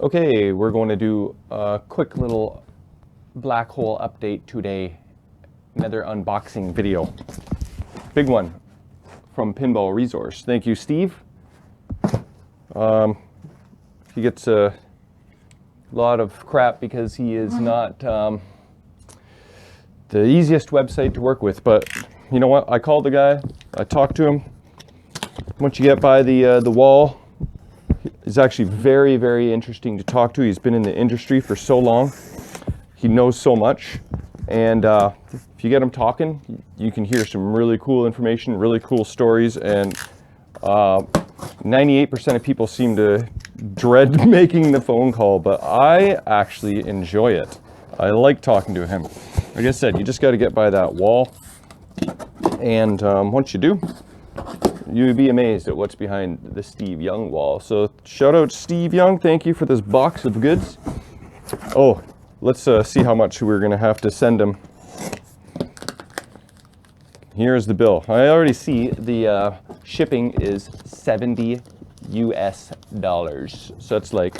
Okay, we're going to do a quick little black hole update today. Another unboxing video. Big one from Pinball Resource. Thank you, Steve. He gets a lot of crap because he is not the easiest website to work with, but you know what? I called the guy, I talked to him. Once you get by the wall, he's actually very, very interesting to talk to. He's been in the industry for so long. He knows so much. And if you get him talking, you can hear some really cool information, really cool stories. And 98% of people seem to dread making the phone call, but I actually enjoy it. I like talking to him. Like I said, you just got to get by that wall. And once you do, you'd be amazed at what's behind the Steve Young wall. So shout out Steve Young. Thank you for this box of goods. Oh, let's see how much we're going to have to send him. Here's the bill. I already see the shipping is $70 US. So it's like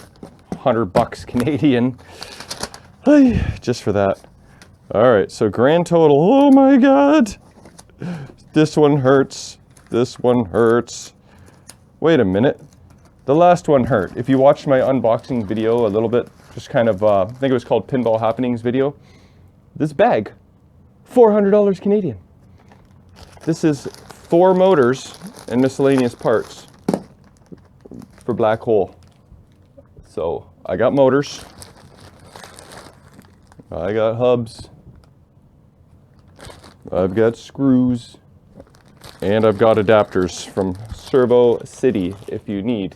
$100 Canadian. Just for that. All right, so grand total. Oh my God. This one hurts. This one hurts. Wait a minute. The last one hurt. If you watched my unboxing video a little bit, just kind of, I think it was called Pinball Happenings video. This bag, $400 Canadian. This is 4 motors and miscellaneous parts for black hole. So I got motors. I got hubs. I've got screws. And I've got adapters from Servo City if you need.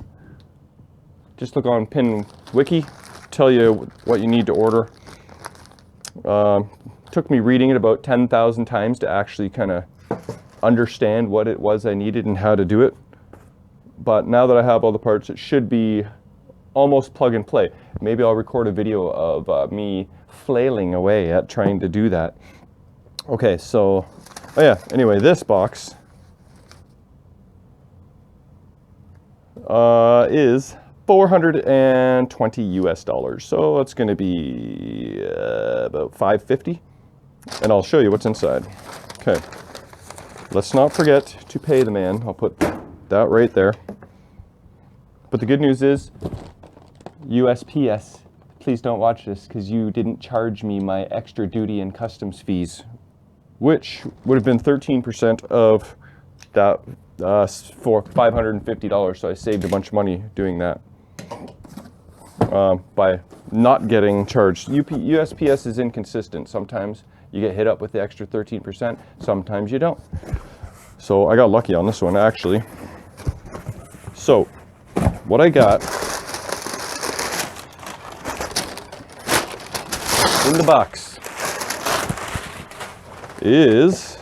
Just look on PinWiki, tell you what you need to order. Took me reading it about 10,000 times to actually kind of understand what it was I needed and how to do it. But now that I have all the parts, it should be almost plug and play. Maybe I'll record a video of me flailing away at trying to do that. Okay, so, oh yeah, anyway, this box is $420 US. So it's going to be about $550, and I'll show you what's inside. Okay, let's not forget to pay the man. I'll put that right there. But the good news is, USPS, please don't watch this because you didn't charge me my extra duty and customs fees, which would have been 13% of that for $550. So I saved a bunch of money doing that by not getting charged. USPS is inconsistent. Sometimes you get hit up with the extra 13%, sometimes you don't. So I got lucky on this one actually. So what I got in the box is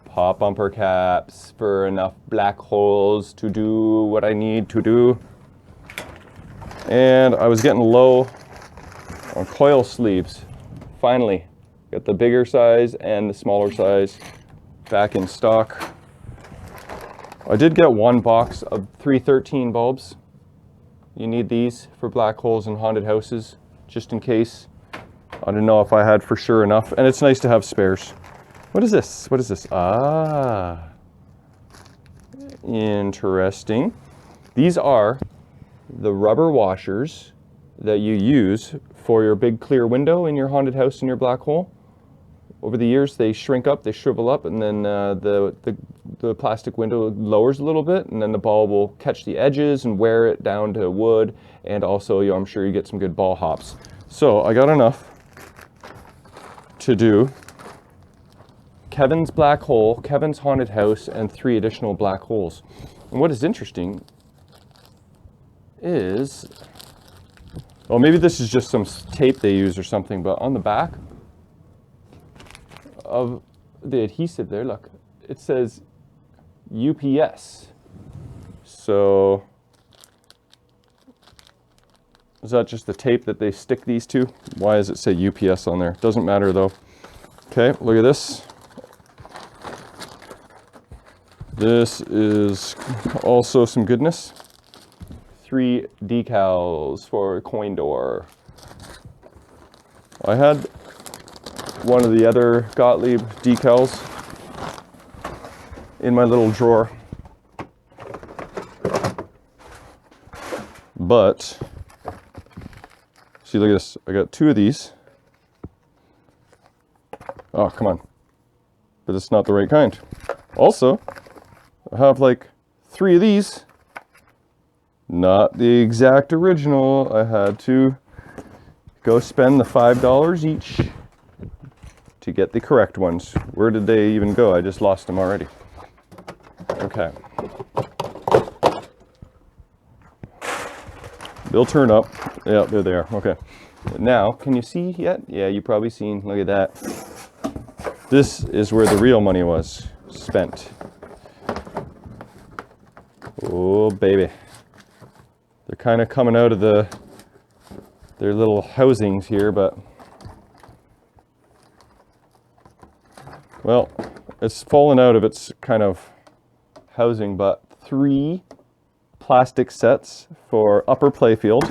pop bumper caps for enough black holes to do what I need to do. And I was getting low on coil sleeves. Finally, got the bigger size and the smaller size back in stock. I did get one box of 313 bulbs. You need these for black holes in haunted houses, just in case. I don't know if I had for sure enough, and it's nice to have spares. What is this? What is this? Ah, interesting. These are the rubber washers that you use for your big clear window in your haunted house in your black hole. Over the years, they shrink up, they shrivel up, and then the plastic window lowers a little bit, and then the ball will catch the edges and wear it down to wood, and also, I'm sure you get some good ball hops. So I got enough to do Kevin's black hole, Kevin's haunted house, and 3 additional black holes. And what is interesting is, well, maybe this is just some tape they use or something, but on the back of the adhesive there, look, it says UPS. So is that just the tape that they stick these to? Why does it say UPS on there? Doesn't matter though. Okay, look at this. This is also some goodness. 3 decals for a coin door. I had one of the other Gottlieb decals in my little drawer, but see, look at this. I got 2 of these. Oh, come on. But it's not the right kind. Also, I have like 3 of these. Not the exact original. I had to go spend the $5 each to get the correct ones. Where did they even go? I just lost them already. Okay. They'll turn up. Yeah, there they are. Okay. Now, can you see yet? Yeah, you've probably seen. Look at that. This is where the real money was spent. Oh, baby. They're kind of coming out of their little housings here, but well, it's fallen out of its kind of housing, but 3 plastic sets for upper playfield.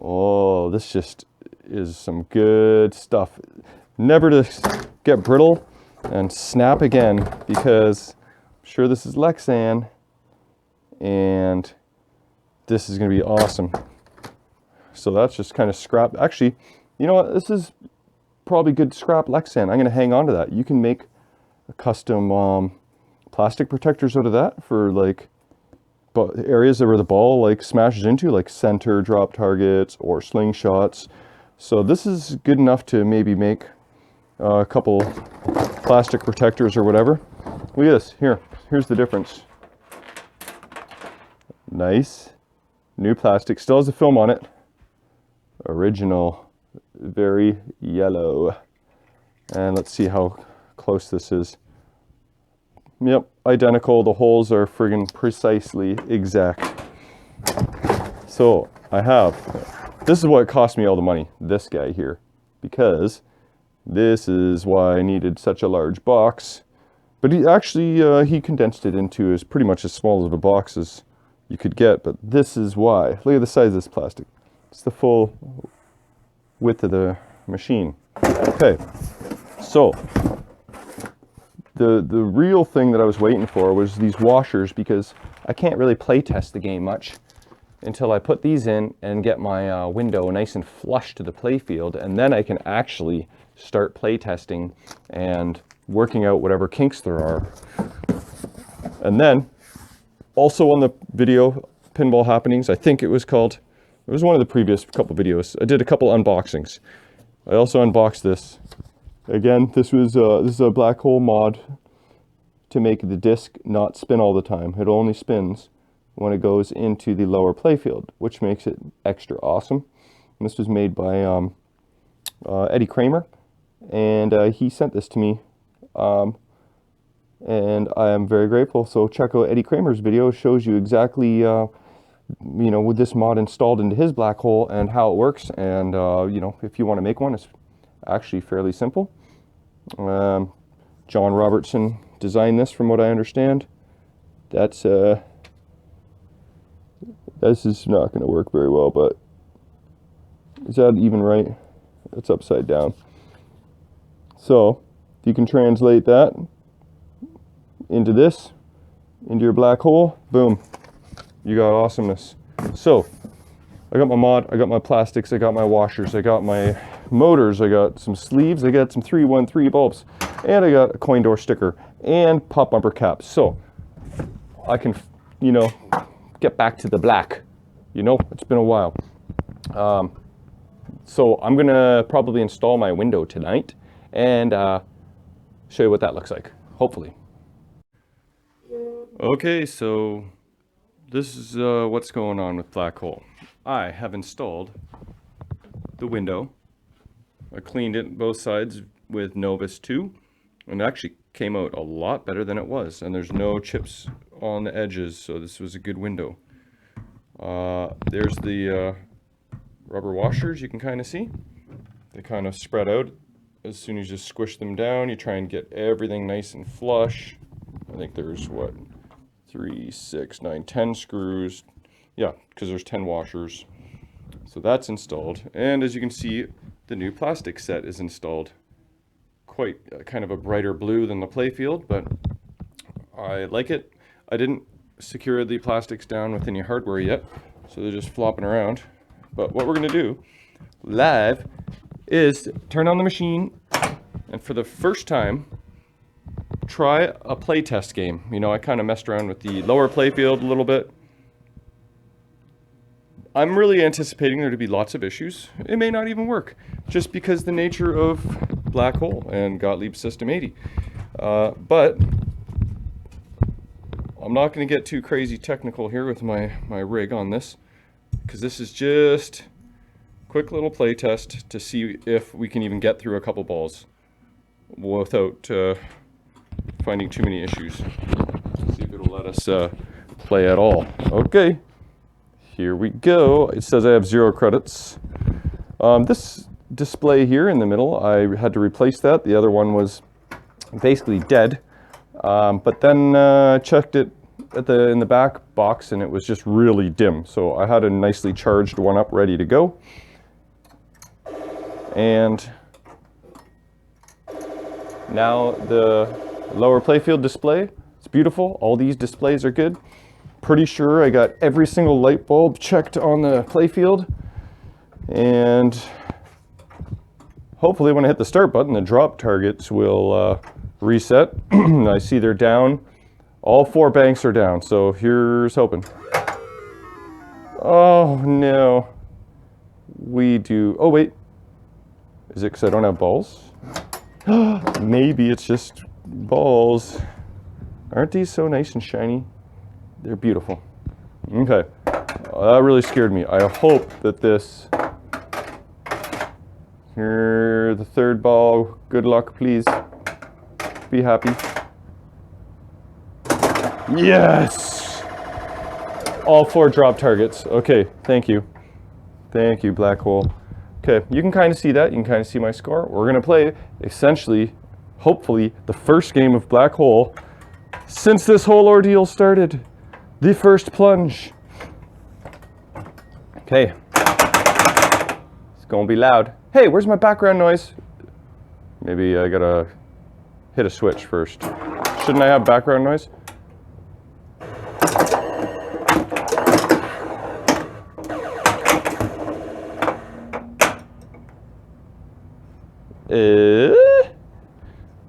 Oh, this just is some good stuff. Never to get brittle and snap again, because I'm sure this is Lexan and this is going to be awesome. So that's just kind of scrap. Actually, you know what? This is probably good scrap Lexan. I'm going to hang on to that. You can make a custom plastic protectors out of that for like areas where the ball like smashes into, like center drop targets or slingshots. So this is good enough to maybe make a couple plastic protectors or whatever. Look at this. Here's the difference. Nice. New plastic. Still has the film on it. Original. Very yellow. And let's see how close this is. Yep, identical. The holes are friggin' precisely exact. So I have, this is what cost me all the money, this guy here, because this is why I needed such a large box. But he actually, he condensed it into as pretty much as small of a box as you could get, but this is why. Look at the size of this plastic. It's the full width of the machine. Okay, so the real thing that I was waiting for was these washers, because I can't really play test the game much until I put these in and get my window nice and flush to the play field, and then I can actually start play testing and working out whatever kinks there are. And then also on the video Pinball Happenings, I think it was called, it was one of the previous couple videos, I did a couple unboxings. I also unboxed this. Again, this is a black hole mod to make the disc not spin all the time. It only spins when it goes into the lower playfield, which makes it extra awesome. And this was made by Eddie Kramer, and he sent this to me, and I am very grateful. So check out Eddie Kramer's video. It shows you exactly you know, with this mod installed into his black hole and how it works. And you know, if you want to make one, it's actually fairly simple. John Robertson designed this, from what I understand. That's this is not going to work very well, but is that even right? It's upside down. So if you can translate that into this, into your black hole, boom, you got awesomeness. So I got my mod, I got my plastics, I got my washers, I got my motors, I got some sleeves, I got some 313 bulbs, and I got a coin door sticker and pop bumper caps. So I can, you know, get back to the black. You know, it's been a while. So I'm gonna probably install my window tonight and show you what that looks like, hopefully. Okay, so this is what's going on with Black Hole. I have installed the window. I cleaned it both sides with Novus 2, and it actually came out a lot better than it was, and there's no chips on the edges, so this was a good window. There's the rubber washers, you can kind of see. They kind of spread out. As soon as you just squish them down, you try and get everything nice and flush. I think there's, what, 3, 6, 9, 10 screws, Yeah, because there's 10 washers. So that's installed. And as you can see, the new plastic set is installed. Quite kind of a brighter blue than the playfield, but I like it. I didn't secure the plastics down with any hardware yet, so they're just flopping around. But what we're gonna do live is turn on the machine and for the first time try a playtest game. You know, I kind of messed around with the lower playfield a little bit. I'm really anticipating there to be lots of issues. It may not even work, just because the nature of Black Hole and Gottlieb System 80. But I'm not going to get too crazy technical here with my rig on this, because this is just a quick little play test to see if we can even get through a couple balls without finding too many issues. See if it'll let us play at all. Okay, here we go. It says I have 0 credits. This display here in the middle, I had to replace that. The other one was basically dead. But then checked it in the back box and it was just really dim. So I had a nicely charged one up ready to go. And now the lower playfield display, it's beautiful. All these displays are good. Pretty sure I got every single light bulb checked on the playfield. And hopefully when I hit the start button, the drop targets will reset. I see they're down. All 4 banks are down, so here's hoping. Oh no. We do, oh wait. Is it because I don't have balls? Maybe it's just balls. Aren't these so nice and shiny? They're beautiful. Okay, that really scared me. I hope that this, here, the 3rd ball, good luck please. Be happy. Yes! All 4 drop targets. Okay, thank you. Thank you, Black Hole. Okay, you can kind of see that. You can kind of see my score. We're going to play, essentially, hopefully, the first game of Black Hole since this whole ordeal started. The first plunge. Okay. It's going to be loud. Hey, where's my background noise? Maybe I got to hit a switch first. Shouldn't I have background noise?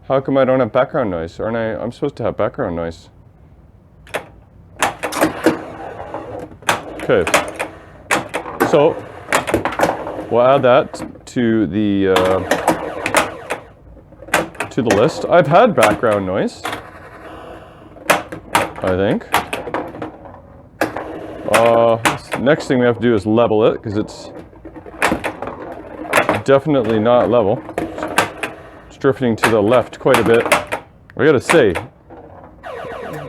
How come I don't have background noise? Aren't I? I'm supposed to have background noise. Okay. So we'll add that to the list. I've had background noise, I think. Next thing we have to do is level it, because it's definitely not level. It's drifting to the left quite a bit. I gotta say,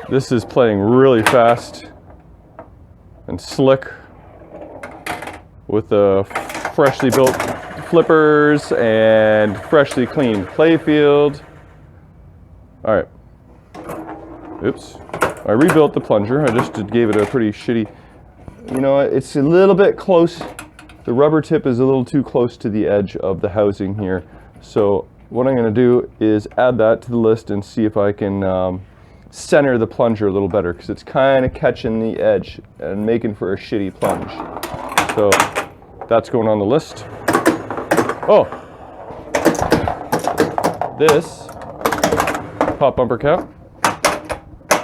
this is playing really fast and slick with the freshly built flippers and freshly cleaned playfield. All right. Oops. I rebuilt the plunger. I just gave it a pretty shitty, you know, it's a little bit close. The rubber tip is a little too close to the edge of the housing here. So what I'm going to do is add that to the list and see if I can center the plunger a little better, because it's kind of catching the edge and making for a shitty plunge. So that's going on the list. Oh, this pop bumper cap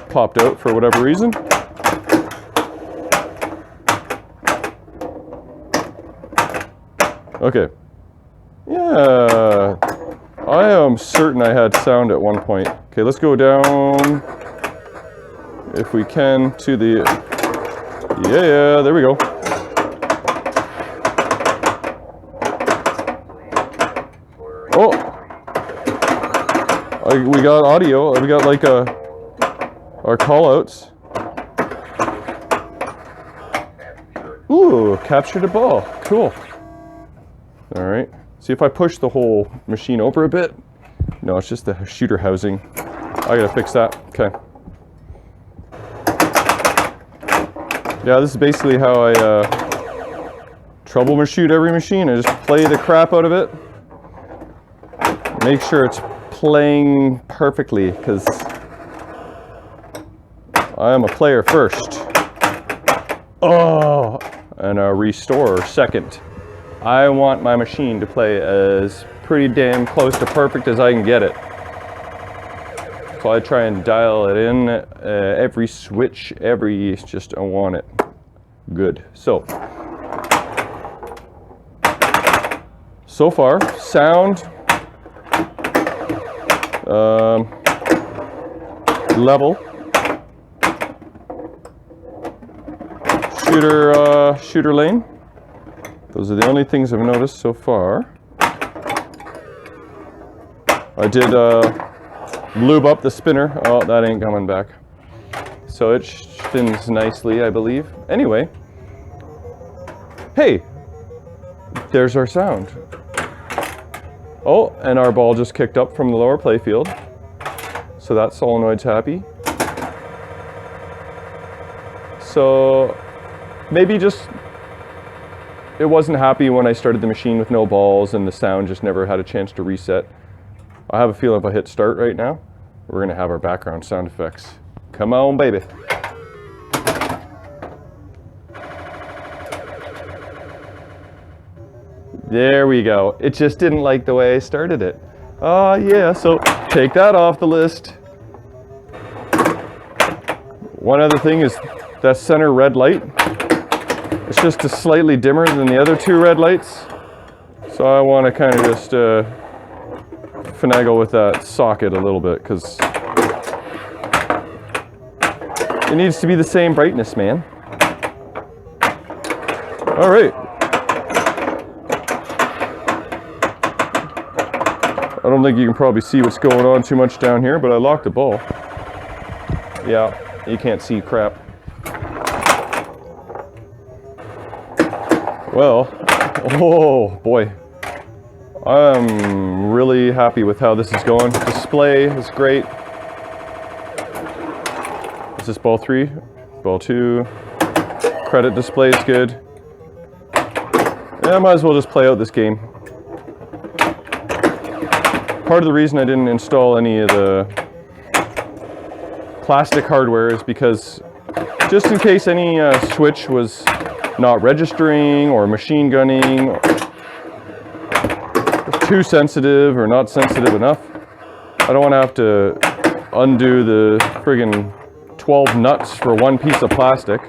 popped out for whatever reason. Okay. Yeah, I am certain I had sound at one point. Okay, let's go down, if we can, to the, yeah, there we go. Oh, we got audio. We got like our call outs. Ooh, captured a ball. Cool. All right. See if I push the whole machine over a bit. No, it's just the shooter housing. I gotta fix that. Okay. Yeah, this is basically how I troubleshoot every machine. I just play the crap out of it. Make sure it's playing perfectly, because I am a player first. Oh, and a restore second. I want my machine to play as pretty damn close to perfect as I can get it. So I try and dial it in, every switch, I want it good. So far, sound, level, shooter lane. Those are the only things I've noticed so far. I did lube up the spinner. Oh, that ain't coming back. So it spins nicely, I believe. Anyway, hey, there's our sound. Oh, and our ball just kicked up from the lower playfield. So that solenoid's happy. So maybe just it wasn't happy when I started the machine with no balls and the sound just never had a chance to reset. I have a feeling if I hit start right now, we're gonna have our background sound effects. Come on, baby. There we go. It just didn't like the way I started it. Oh yeah, so take that off the list. One other thing is that center red light. It's just a slightly dimmer than the other two red lights. So I want to kind of just finagle with that socket a little bit, because it needs to be the same brightness, man. All right. I don't think you can probably see what's going on too much down here, but I locked the ball. Yeah, you can't see crap. Well, oh boy. I'm really happy with how this is going. Display is great. Is this ball 3? Ball 2. Credit display is good. Yeah, I might as well just play out this game. Part of the reason I didn't install any of the plastic hardware is because just in case any switch was not registering or machine gunning, or too sensitive or not sensitive enough, I don't want to have to undo the friggin' 12 nuts for one piece of plastic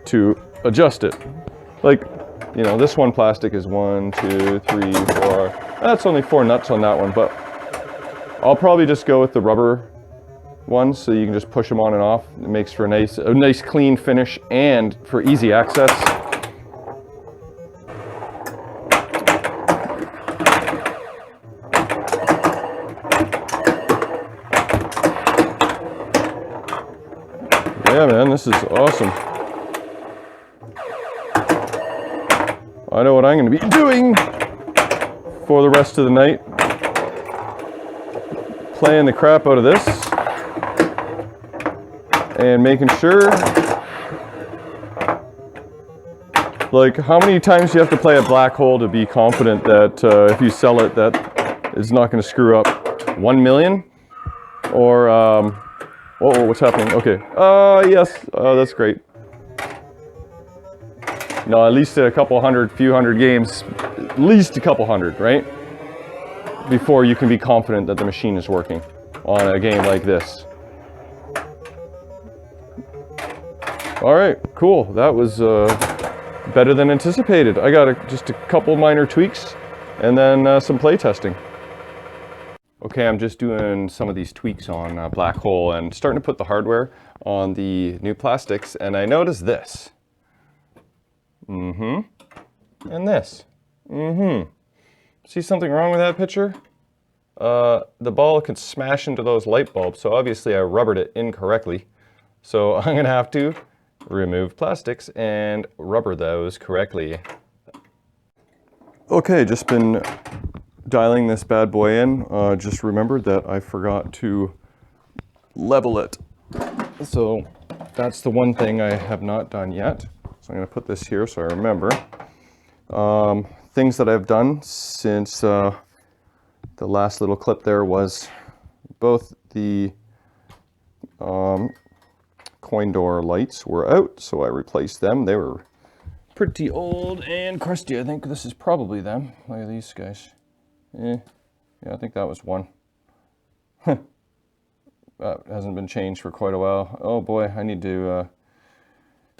to adjust it. Like, you know, this one plastic is 1, 2, 3, 4. That's only 4 nuts on that one, but I'll probably just go with the rubber ones so you can just push them on and off. It makes for a nice clean finish and for easy access. Yeah, man, this is awesome. I know what I'm going to be doing for the rest of the night. Playing the crap out of this and making sure, like, how many times do you have to play a black hole to be confident that if you sell it, that it's not going to screw up? 1 million? Or, whoa, what's happening? Okay. Yes. That's great. No, at least a couple hundred, few hundred games, at least a couple hundred, right? Before you can be confident that the machine is working on a game like this. All right, cool. That was better than anticipated. I got just a couple minor tweaks and then some play testing. Okay, I'm just doing some of these tweaks on Black Hole and starting to put the hardware on the new plastics, and I noticed this. And this. See something wrong with that picture? The ball can smash into those light bulbs, so obviously I rubbered it incorrectly. So I'm gonna have to remove plastics and rubber those correctly. Okay, just been dialing this bad boy in. Just remembered that I forgot to level it. So that's the one thing I have not done yet. So I'm going to put this here so I remember. Things that I've done since the last little clip there was both the coin door lights were out, so I replaced them. They were pretty old and crusty. I think this is probably them. Look at these guys. Yeah, I think that was one. That hasn't been changed for quite a while. Oh boy, I need to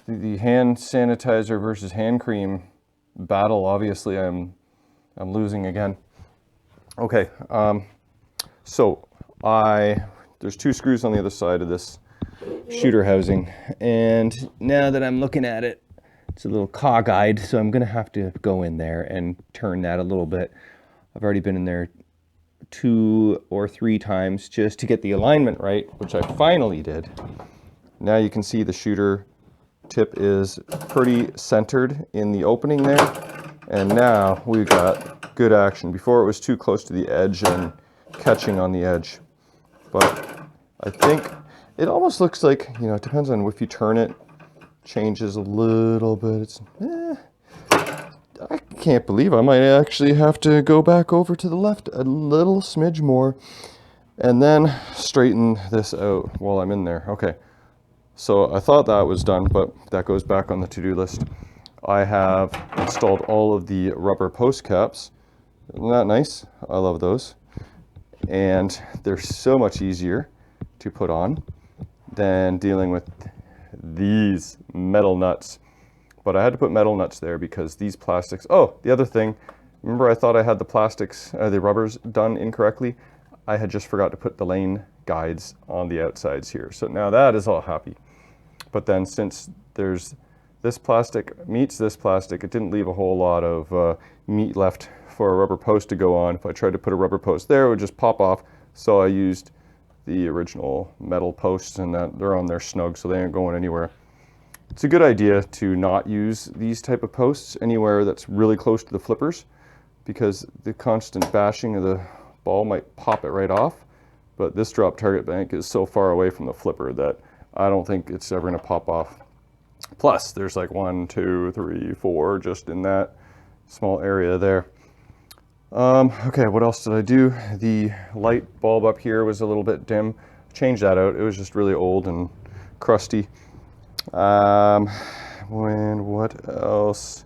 the hand sanitizer versus hand cream battle. Obviously, I'm losing again. Okay, so there's 2 screws on the other side of this shooter housing, and now that I'm looking at it, it's a little cog-eyed, so I'm gonna have to go in there and turn that a little bit. I've already been in there 2 or 3 times just to get the alignment right, which I finally did. Now you can see the shooter tip is pretty centered in the opening there, and now we've got good action. Before it was too close to the edge and catching on the edge, but I think it almost looks like, you know, it depends on if you turn it, changes a little bit. It's I can't believe I might actually have to go back over to the left a little smidge more and then straighten this out while I'm in there. Okay, so I thought that was done, but that goes back on the to-do list. I have installed all of the rubber post caps. Isn't that nice? I love those. And they're so much easier to put on than dealing with these metal nuts. But I had to put metal nuts there because these plastics, oh, the other thing, remember I thought I had the plastics, the rubbers done incorrectly? I had just forgot to put the lane guides on the outsides here. So now that is all happy. But then since there's this plastic meets this plastic, it didn't leave a whole lot of meat left for a rubber post to go on. If I tried to put a rubber post there, it would just pop off. So I used the original metal posts, and that they're on there snug, so they ain't going anywhere. It's a good idea to not use these type of posts anywhere that's really close to the flippers, because the constant bashing of the ball might pop it right off. But this drop target bank is so far away from the flipper that I don't think it's ever going to pop off. Plus, there's like 1, 2, 3, 4 just in that small area there. Okay, what else did I do? The light bulb up here was a little bit dim. Changed that out. It was just really old and crusty. And what else?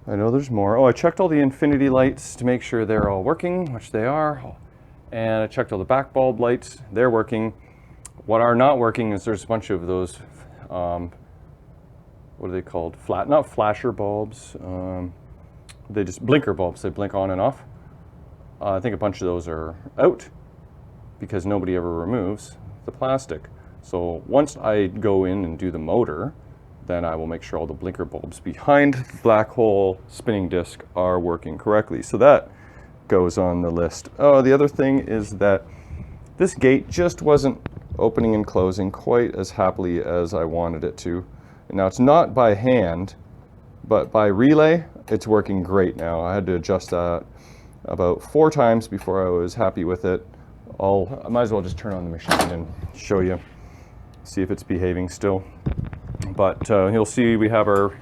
I know there's more. Oh, I checked all the infinity lights to make sure they're all working, which they are. And I checked all the back bulb lights. They're working. What are not working is there's a bunch of those, what are they called? Not flasher bulbs. They just blinker bulbs. They blink on and off. I think a bunch of those are out because nobody ever removes the plastic. So once I go in and do the motor, then I will make sure all the blinker bulbs behind the black hole spinning disc are working correctly. So that goes on the list. Oh, the other thing is that this gate just wasn't opening and closing quite as happily as I wanted it to. Now it's not by hand, but by relay, it's working great now. I had to adjust that about 4 times before I was happy with it. I might as well just turn on the machine and show you, see if it's behaving still. But you'll see we have our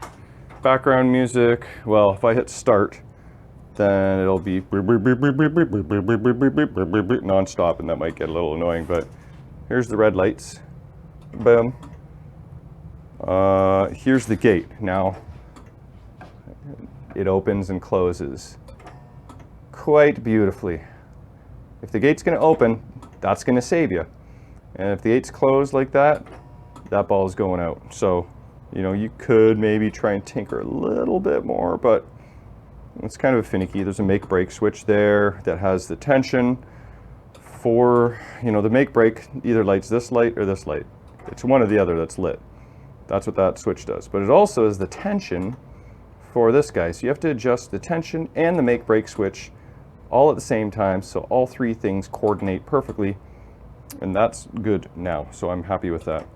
background music. Well, if I hit start, then it'll be non-stop, and that might get a little annoying, but here's the red lights. Boom. Here's the gate. Now, it opens and closes quite beautifully. If the gate's going to open, that's going to save you. And if the gate's closed like that, that ball is going out. So, you know, you could maybe try and tinker a little bit more, but it's kind of finicky. There's a make break switch there that has the tension for, you know, the make break either lights this light or this light. It's one or the other that's lit. That's what that switch does. But it also is the tension for this guy. So you have to adjust the tension and the make break switch all at the same time, so all 3 things coordinate perfectly, and that's good now. So I'm happy with that.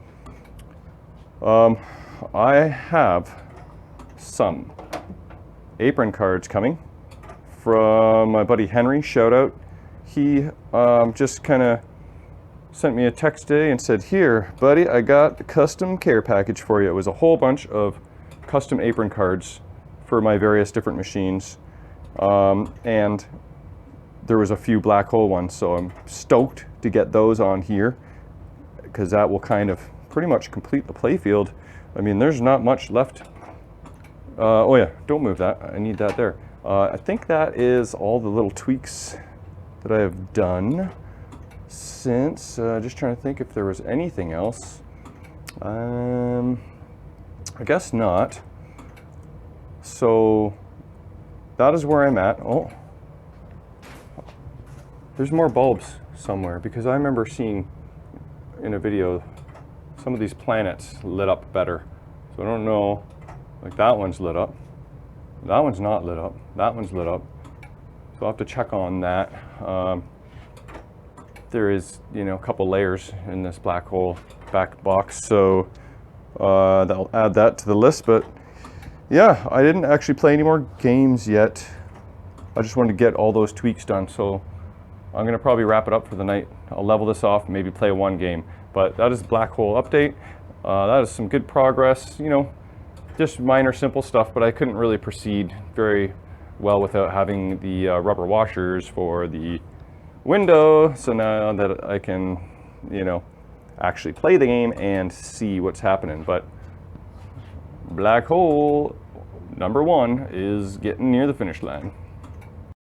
I have some apron cards coming from my buddy Henry. Shout out. He just kind of sent me a text today and said, "Here, buddy, I got the custom care package for you." It was a whole bunch of custom apron cards for my various different machines. And there was a few black hole ones, so I'm stoked to get those on here, because that will kind of pretty much complete the playfield. I mean, there's not much left. Oh yeah, don't move that. I need that there. I think that is all the little tweaks that I have done since. Just trying to think if there was anything else. I guess not. So that is where I'm at. Oh, there's more bulbs somewhere, because I remember seeing in a video some of these planets lit up better. So I don't know, like that one's lit up. That one's not lit up. That one's lit up. So I'll have to check on that. There is, you know, a couple layers in this black hole back box, so I'll add that to the list. But yeah, I didn't actually play any more games yet. I just wanted to get all those tweaks done, so I'm gonna probably wrap it up for the night. I'll level this off, maybe play one game. But that is the black hole update. That is some good progress, you know, just minor simple stuff, but I couldn't really proceed very well without having the rubber washers for the window. So now that I can, you know, actually play the game and see what's happening. But black hole number 1 is getting near the finish line.